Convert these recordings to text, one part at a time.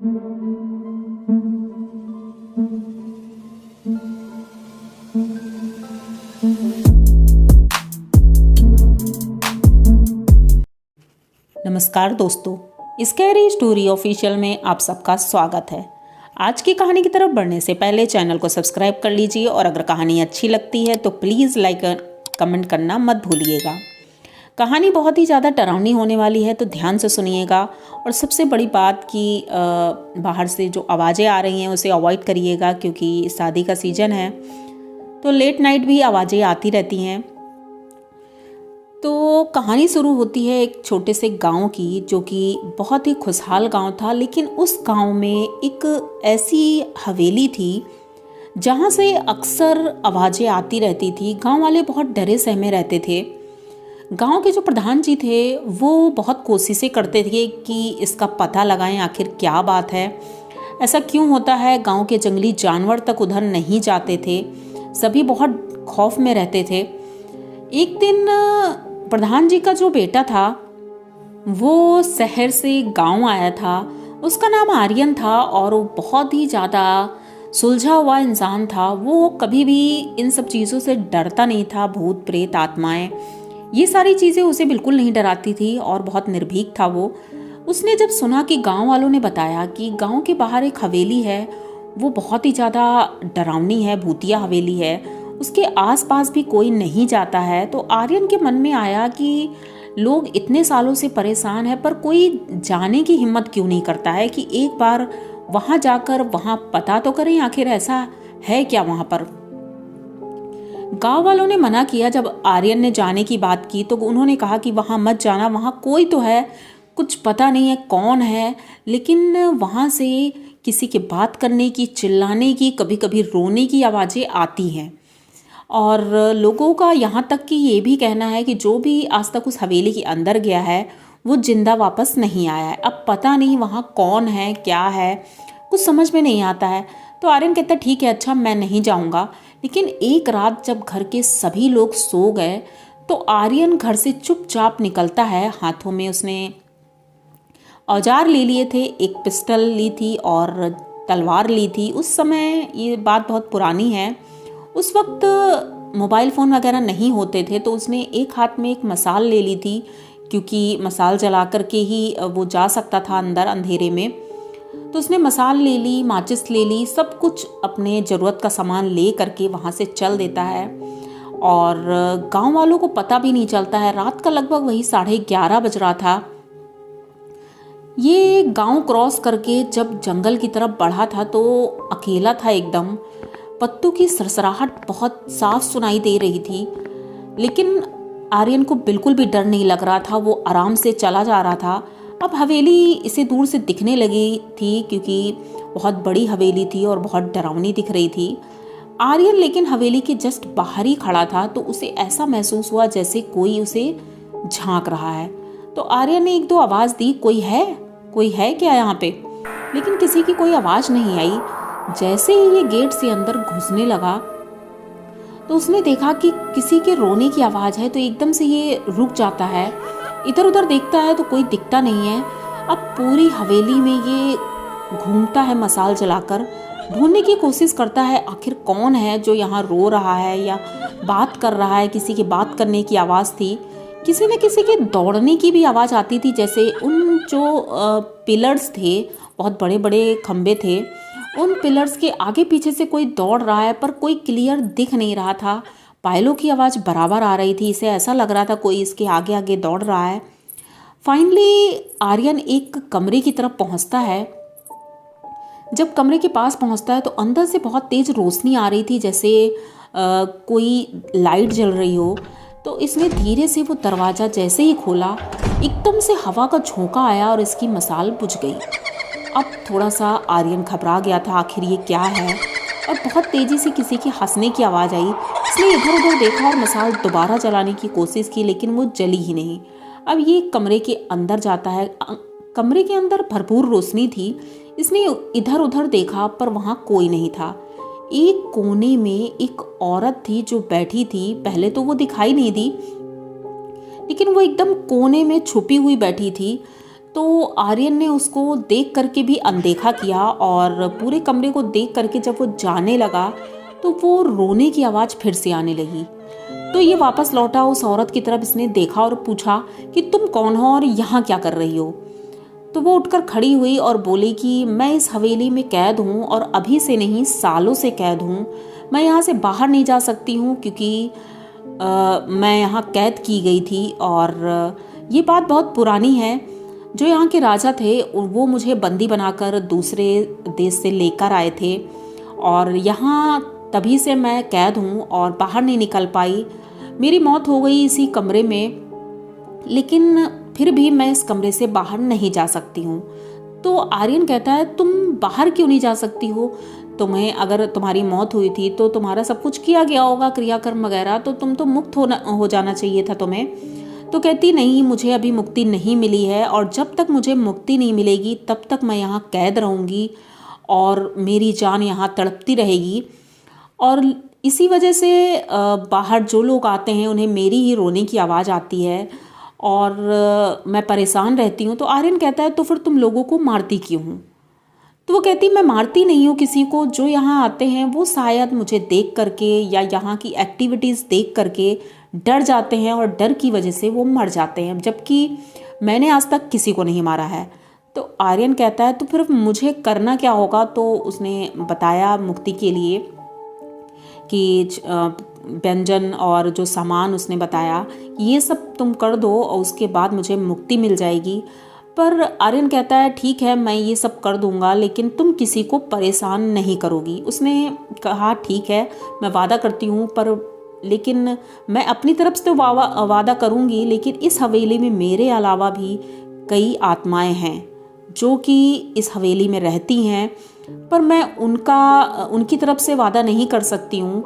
नमस्कार दोस्तों, scary story official में आप सबका स्वागत है। आज की कहानी की तरफ बढ़ने से पहले चैनल को सब्सक्राइब कर लीजिए और अगर कहानी अच्छी लगती है तो प्लीज़ लाइक कमेंट करना मत भूलिएगा। कहानी बहुत ही ज़्यादा डरावनी होने वाली है तो ध्यान से सुनिएगा। और सबसे बड़ी बात कि बाहर से जो आवाज़ें आ रही हैं उसे अवॉइड करिएगा, क्योंकि शादी का सीज़न है तो लेट नाइट भी आवाज़ें आती रहती हैं। तो कहानी शुरू होती है एक छोटे से गांव की, जो कि बहुत ही खुशहाल गांव था। लेकिन उस गांव में एक ऐसी हवेली थी जहां से अक्सर आवाज़ें आती रहती थी। गांव वाले बहुत डरे सहमे रहते थे। गांव के जो प्रधान जी थे वो बहुत कोशिशें करते थे कि इसका पता लगाएं आखिर क्या बात है, ऐसा क्यों होता है। गांव के जंगली जानवर तक उधर नहीं जाते थे, सभी बहुत खौफ में रहते थे। एक दिन प्रधान जी का जो बेटा था वो शहर से गांव आया था। उसका नाम आर्यन था और वो बहुत ही ज़्यादा सुलझा हुआ इंसान था। वो कभी भी इन सब चीज़ों से डरता नहीं था। भूत प्रेत आत्माएं ये सारी चीज़ें उसे बिल्कुल नहीं डराती थी और बहुत निर्भीक था वो। उसने जब सुना कि गांव वालों ने बताया कि गांव के बाहर एक हवेली है, वो बहुत ही ज़्यादा डरावनी है, भूतिया हवेली है, उसके आसपास भी कोई नहीं जाता है, तो आर्यन के मन में आया कि लोग इतने सालों से परेशान है पर कोई जाने की हिम्मत क्यों नहीं करता है कि एक बार वहां जाकर वहां पता तो करें आखिर ऐसा है क्या वहां पर। गांव वालों ने मना किया। जब आर्यन ने जाने की बात की तो उन्होंने कहा कि वहां मत जाना, वहां कोई तो है, कुछ पता नहीं है कौन है, लेकिन वहां से किसी के बात करने की, चिल्लाने की, कभी कभी रोने की आवाज़ें आती हैं। और लोगों का यहाँ तक कि ये भी कहना है कि जो भी आज तक उस हवेली के अंदर गया है वो जिंदा वापस नहीं आया है। अब पता नहीं वहाँ कौन है, क्या है, कुछ समझ में नहीं आता है। तो आर्यन कहता ठीक है, अच्छा मैं नहीं जाऊँगा। लेकिन एक रात जब घर के सभी लोग सो गए तो आर्यन घर से चुपचाप निकलता है। हाथों में उसने औजार ले लिए थे, एक पिस्टल ली थी और तलवार ली थी। उस समय, ये बात बहुत पुरानी है, उस वक्त मोबाइल फ़ोन वगैरह नहीं होते थे, तो उसने एक हाथ में एक मसाल ले ली थी, क्योंकि मसाल जला करके ही वो जा सकता था अंदर अंधेरे में। तो उसने मसाल ले ली, माचिस ले ली, सब कुछ अपने ज़रूरत का सामान ले करके वहाँ से चल देता है। और गांव वालों को पता भी नहीं चलता है। रात का लगभग वही 11:30 बज रहा था। ये गांव क्रॉस करके जब जंगल की तरफ बढ़ा था तो अकेला था एकदम। पत्तों की सरसराहट बहुत साफ सुनाई दे रही थी, लेकिन आर्यन को बिल्कुल भी डर नहीं लग रहा था। वो आराम से चला जा रहा था। अब हवेली इसे दूर से दिखने लगी थी, क्योंकि बहुत बड़ी हवेली थी और बहुत डरावनी दिख रही थी। आर्यन लेकिन हवेली के जस्ट बाहर ही खड़ा था, तो उसे ऐसा महसूस हुआ जैसे कोई उसे झांक रहा है। तो आर्यन ने एक दो आवाज़ दी, कोई है क्या यहाँ पे? लेकिन किसी की कोई आवाज़ नहीं आई। जैसे ही ये गेट से अंदर घुसने लगा तो उसने देखा कि किसी के रोने की आवाज़ है, तो एकदम से ये रुक जाता है। इधर उधर देखता है तो कोई दिखता नहीं है। अब पूरी हवेली में ये घूमता है मसाल जलाकर, ढूंढने की कोशिश करता है आखिर कौन है जो यहाँ रो रहा है या बात कर रहा है। किसी की बात करने की आवाज़ थी, किसी न किसी के दौड़ने की भी आवाज़ आती थी। जैसे उन जो पिलर्स थे, बहुत बड़े बड़े खम्भे थे, उन पिलर्स के आगे पीछे से कोई दौड़ रहा है पर कोई क्लियर दिख नहीं रहा था। पायलों की आवाज़ बराबर आ रही थी, इसे ऐसा लग रहा था कोई इसके आगे आगे दौड़ रहा है। फाइनली आर्यन एक कमरे की तरफ पहुंचता है। जब कमरे के पास पहुंचता है तो अंदर से बहुत तेज रोशनी आ रही थी, जैसे कोई लाइट जल रही हो। तो इसने धीरे से वो दरवाज़ा जैसे ही खोला, एकदम से हवा का झोंका आया और इसकी मसाल बुझ गई। अब थोड़ा सा आर्यन घबरा गया था, आखिर ये क्या है। और बहुत तेज़ी से किसी के हंसने की आवाज़ आई। इसने इधर उधर देखा और मसाल दोबारा जलाने की कोशिश की, लेकिन वो जली ही नहीं। अब ये कमरे के अंदर जाता है। कमरे के अंदर भरपूर रोशनी थी। इसने इधर उधर देखा पर वहाँ कोई नहीं था। एक कोने में एक औरत थी जो बैठी थी। पहले तो वो दिखाई नहीं दी, लेकिन वो एकदम कोने में छुपी हुई बैठी थी। तो आर्यन ने उसको देख करके भी अनदेखा किया और पूरे कमरे को देख करके जब वो जाने लगा तो वो रोने की आवाज़ फिर से आने लगी। तो ये वापस लौटा, उस औरत की तरफ इसने देखा और पूछा कि तुम कौन हो और यहाँ क्या कर रही हो। तो वो उठकर खड़ी हुई और बोली कि मैं इस हवेली में कैद हूँ और अभी से नहीं, सालों से कैद हूँ। मैं यहाँ से बाहर नहीं जा सकती हूँ क्योंकि मैं यहाँ कैद की गई थी और ये बात बहुत पुरानी है। जो यहाँ के राजा थे वो मुझे बंदी बनाकर दूसरे देश से लेकर आए थे और यहाँ तभी से मैं कैद हूँ और बाहर नहीं निकल पाई। मेरी मौत हो गई इसी कमरे में, लेकिन फिर भी मैं इस कमरे से बाहर नहीं जा सकती हूँ। तो आर्यन कहता है तुम बाहर क्यों नहीं जा सकती हो? तुम्हें अगर तुम्हारी मौत हुई थी तो तुम्हारा सब कुछ किया गया होगा, क्रियाकर्म वगैरह, तो तुम तो मुक्त हो जाना चाहिए था तुम्हें। तो कहती नहीं, मुझे अभी मुक्ति नहीं मिली है और जब तक मुझे मुक्ति नहीं मिलेगी तब तक मैं यहाँ कैद रहूँगी और मेरी जान यहाँ तड़पती रहेगी। और इसी वजह से बाहर जो लोग आते हैं उन्हें मेरी ही रोने की आवाज़ आती है और मैं परेशान रहती हूँ। तो आर्यन कहता है तो फिर तुम लोगों को मारती क्यों हूँ? तो वो कहती मैं मारती नहीं हूँ किसी को। जो यहाँ आते हैं वो शायद मुझे देख करके या यहाँ की एक्टिविटीज़ देख करके डर जाते हैं और डर की वजह से वो मर जाते हैं, जबकि मैंने आज तक किसी को नहीं मारा है। तो आर्यन कहता है तो फिर मुझे करना क्या होगा? तो उसने बताया मुक्ति के लिए कि व्यंजन और जो सामान उसने बताया ये सब तुम कर दो और उसके बाद मुझे मुक्ति मिल जाएगी। पर आर्यन कहता है ठीक है, मैं ये सब कर दूंगा, लेकिन तुम किसी को परेशान नहीं करोगी। उसने कहा ठीक है, मैं वादा करती हूँ, लेकिन मैं अपनी तरफ से तो वादा करूँगी, लेकिन इस हवेली में मेरे अलावा भी कई आत्माएं हैं जो कि इस हवेली में रहती हैं, पर मैं उनकी तरफ से वादा नहीं कर सकती हूँ।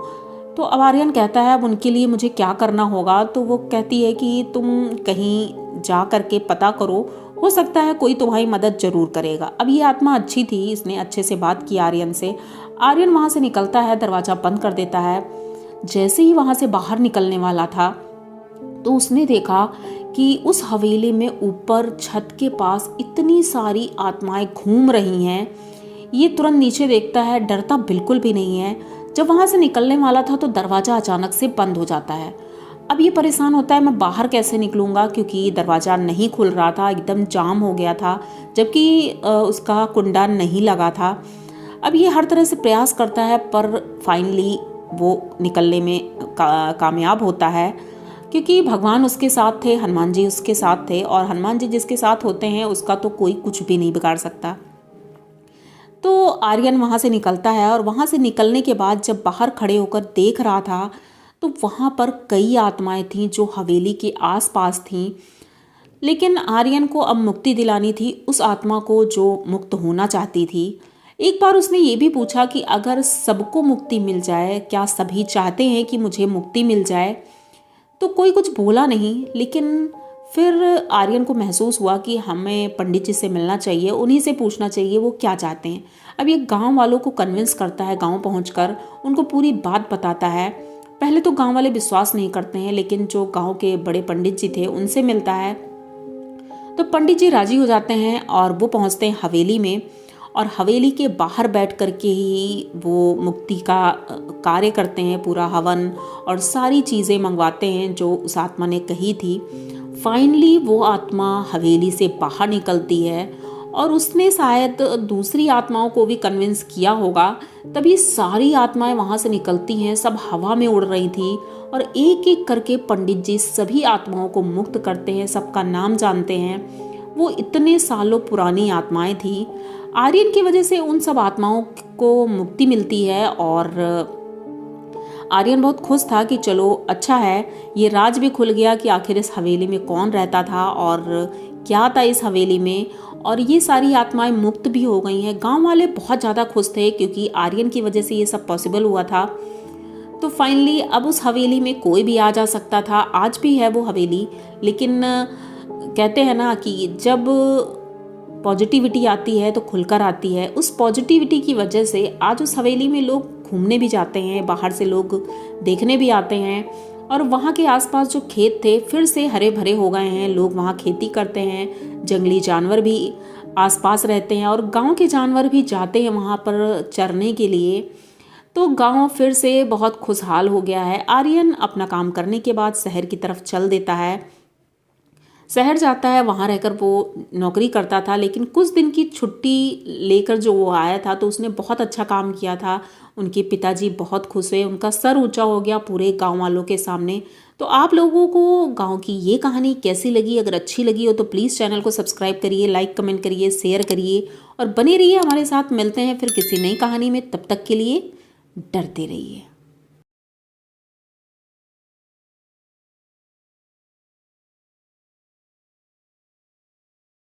तो अब आर्यन कहता है अब उनके लिए मुझे क्या करना होगा? तो वो कहती है कि तुम कहीं जा करके पता करो, हो सकता है कोई तुम्हारी मदद जरूर करेगा। अब ये आत्मा अच्छी थी, इसने अच्छे से बात की आर्यन से। आर्यन वहाँ से निकलता है, दरवाज़ा बंद कर देता है। जैसे ही वहाँ से बाहर निकलने वाला था तो उसने देखा कि उस हवेली में ऊपर छत के पास इतनी सारी आत्माएं घूम रही हैं। ये तुरंत नीचे देखता है, डरता बिल्कुल भी नहीं है। जब वहाँ से निकलने वाला था तो दरवाज़ा अचानक से बंद हो जाता है। अब ये परेशान होता है मैं बाहर कैसे निकलूँगा, क्योंकि दरवाज़ा नहीं खुल रहा था, एकदम जाम हो गया था, जबकि उसका कुंडा नहीं लगा था। अब ये हर तरह से प्रयास करता है पर फाइनली वो निकलने में कामयाब होता है, क्योंकि भगवान उसके साथ थे, हनुमान जी उसके साथ थे, और हनुमान जी जिसके साथ होते हैं उसका तो कोई कुछ भी नहीं बिगाड़ सकता। तो आर्यन वहाँ से निकलता है और वहाँ से निकलने के बाद जब बाहर खड़े होकर देख रहा था तो वहाँ पर कई आत्माएं थीं जो हवेली के आसपास थीं, लेकिन आर्यन को अब मुक्ति दिलानी थी उस आत्मा को जो मुक्त होना चाहती थी। एक बार उसने ये भी पूछा कि अगर सबको मुक्ति मिल जाए, क्या सभी चाहते हैं कि मुझे मुक्ति मिल जाए? तो कोई कुछ बोला नहीं, लेकिन फिर आर्यन को महसूस हुआ कि हमें पंडित जी से मिलना चाहिए, उन्हीं से पूछना चाहिए वो क्या चाहते हैं। अब ये गांव वालों को कन्विंस करता है, गांव पहुंचकर उनको पूरी बात बताता है। पहले तो गांव वाले विश्वास नहीं करते हैं, लेकिन जो गांव के बड़े पंडित जी थे उनसे मिलता है तो पंडित जी राजी हो जाते हैं और वो पहुंचते हैं हवेली में, और हवेली के बाहर बैठ करके ही वो मुक्ति का कार्य करते हैं, पूरा हवन और सारी चीज़ें मंगवाते हैं जो उस आत्मा ने कही थी। फाइनली वो आत्मा हवेली से बाहर निकलती है और उसने शायद दूसरी आत्माओं को भी कन्विंस किया होगा, तभी सारी आत्माएं वहाँ से निकलती हैं। सब हवा में उड़ रही थी और एक एक करके पंडित जी सभी आत्माओं को मुक्त करते हैं, सबका नाम जानते हैं। वो इतने सालों पुरानी आत्माएं थी। आर्यन की वजह से उन सब आत्माओं को मुक्ति मिलती है और आर्यन बहुत खुश था कि चलो अच्छा है, ये राज भी खुल गया कि आखिर इस हवेली में कौन रहता था और क्या था इस हवेली में, और ये सारी आत्माएं मुक्त भी हो गई हैं। गांव वाले बहुत ज़्यादा खुश थे क्योंकि आर्यन की वजह से ये सब पॉसिबल हुआ था। तो फाइनली अब उस हवेली में कोई भी आ जा सकता था। आज भी है वो हवेली, लेकिन कहते हैं ना कि जब पॉजिटिविटी आती है तो खुलकर आती है। उस पॉजिटिविटी की वजह से आज उस हवेली में लोग घूमने भी जाते हैं, बाहर से लोग देखने भी आते हैं। और वहाँ के आसपास जो खेत थे फिर से हरे भरे हो गए हैं। लोग वहाँ खेती करते हैं, जंगली जानवर भी आसपास रहते हैं और गांव के जानवर भी जाते हैं वहाँ पर चरने के लिए। तो गांव फिर से बहुत खुशहाल हो गया है। आर्यन अपना काम करने के बाद शहर की तरफ चल देता है, शहर जाता है, वहाँ रहकर वो नौकरी करता था। लेकिन कुछ दिन की छुट्टी लेकर जो वो आया था तो उसने बहुत अच्छा काम किया था। उनके पिताजी बहुत खुश हुए, उनका सर ऊंचा हो गया पूरे गांव वालों के सामने। तो आप लोगों को गांव की ये कहानी कैसी लगी? अगर अच्छी लगी हो तो प्लीज़ चैनल को सब्सक्राइब करिए, लाइक कमेंट करिए, शेयर करिए और बने रहिए हमारे साथ। मिलते हैं फिर किसी नई कहानी में, तब तक के लिए डरते रहिए।